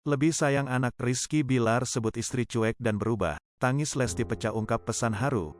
Lebih sayang anak, Rizky Bilar sebut istri cuek dan berubah. Tangis Lesti pecah ungkap pesan haru.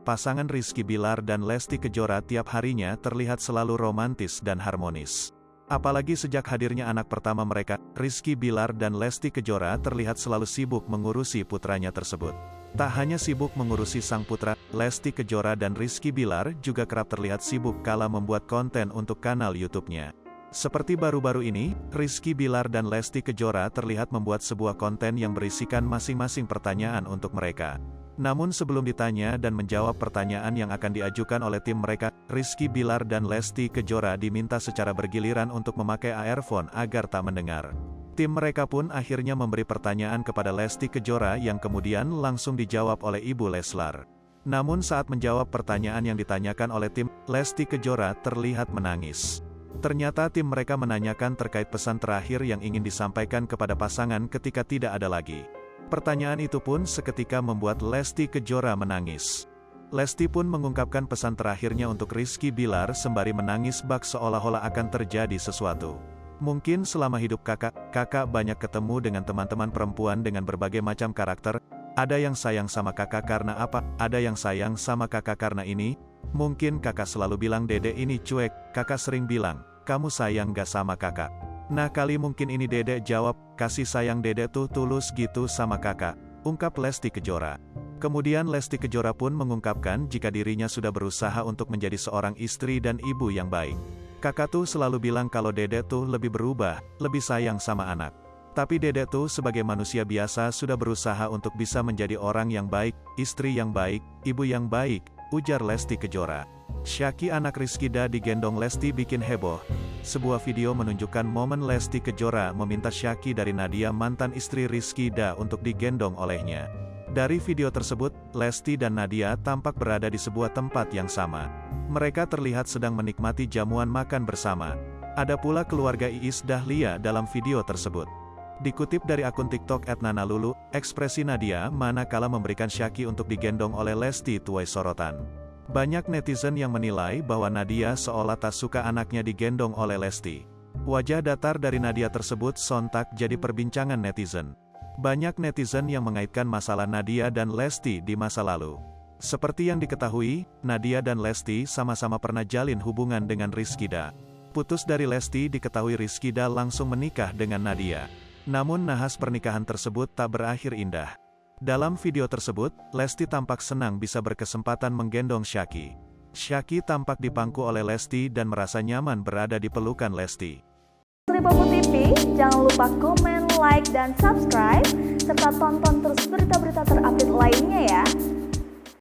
Pasangan Rizky Bilar dan Lesti Kejora tiap harinya terlihat selalu romantis dan harmonis. Apalagi sejak hadirnya anak pertama mereka, Rizky Bilar dan Lesti Kejora terlihat selalu sibuk mengurusi putranya tersebut. Tak hanya sibuk mengurusi sang putra, Lesti Kejora dan Rizky Bilar juga kerap terlihat sibuk kala membuat konten untuk kanal YouTube-nya. Seperti baru-baru ini, Rizky Bilar dan Lesti Kejora terlihat membuat sebuah konten yang berisikan masing-masing pertanyaan untuk mereka. Namun sebelum ditanya dan menjawab pertanyaan yang akan diajukan oleh tim mereka, Rizky Bilar dan Lesti Kejora diminta secara bergiliran untuk memakai earphone agar tak mendengar. Tim mereka pun akhirnya memberi pertanyaan kepada Lesti Kejora yang kemudian langsung dijawab oleh Ibu Leslar. Namun saat menjawab pertanyaan yang ditanyakan oleh tim, Lesti Kejora terlihat menangis. Ternyata tim mereka menanyakan terkait pesan terakhir yang ingin disampaikan kepada pasangan ketika tidak ada lagi. Pertanyaan itu pun seketika membuat Lesti Kejora menangis. Lesti pun mengungkapkan pesan terakhirnya untuk Rizky Bilar sembari menangis bak seolah-olah akan terjadi sesuatu. Mungkin selama hidup kakak banyak ketemu dengan teman-teman perempuan dengan berbagai macam karakter. Ada yang sayang sama kakak karena apa, ada yang sayang sama kakak karena ini. Mungkin kakak selalu bilang Dede ini cuek, kakak sering bilang, kamu sayang gak sama kakak? Nah kali mungkin ini Dede jawab, kasih sayang Dede tuh tulus gitu sama kakak, ungkap Lesti Kejora. Kemudian Lesti Kejora pun mengungkapkan jika dirinya sudah berusaha untuk menjadi seorang istri dan ibu yang baik. Kakak tuh selalu bilang kalau Dede tuh lebih berubah, lebih sayang sama anak. Tapi Dede tuh sebagai manusia biasa sudah berusaha untuk bisa menjadi orang yang baik, istri yang baik, ibu yang baik, ujar Lesti Kejora. Syaki anak Rizkyda digendong Lesti bikin heboh. Sebuah video menunjukkan momen Lesti Kejora meminta Syaki dari Nadia mantan istri Rizkyda untuk digendong olehnya. Dari video tersebut, Lesti dan Nadia tampak berada di sebuah tempat yang sama. Mereka terlihat sedang menikmati jamuan makan bersama. Ada pula keluarga Iis Dahlia dalam video tersebut. Dikutip dari akun TikTok @nanalulu, ekspresi Nadia manakala memberikan Syaki untuk digendong oleh Lesti tuai sorotan. Banyak netizen yang menilai bahwa Nadia seolah tak suka anaknya digendong oleh Lesti. Wajah datar dari Nadia tersebut sontak jadi perbincangan netizen. Banyak netizen yang mengaitkan masalah Nadia dan Lesti di masa lalu. Seperti yang diketahui, Nadia dan Lesti sama-sama pernah jalin hubungan dengan Rizkyda. Putus dari Lesti diketahui Rizkyda langsung menikah dengan Nadia. Namun nahas pernikahan tersebut tak berakhir indah. Dalam video tersebut, Lesti tampak senang bisa berkesempatan menggendong Syaki. Syaki tampak dipangku oleh Lesti dan merasa nyaman berada di pelukan Lesti. Tripopo TV, jangan lupa komen, like, dan subscribe, serta tonton terus berita-berita terupdate lainnya ya.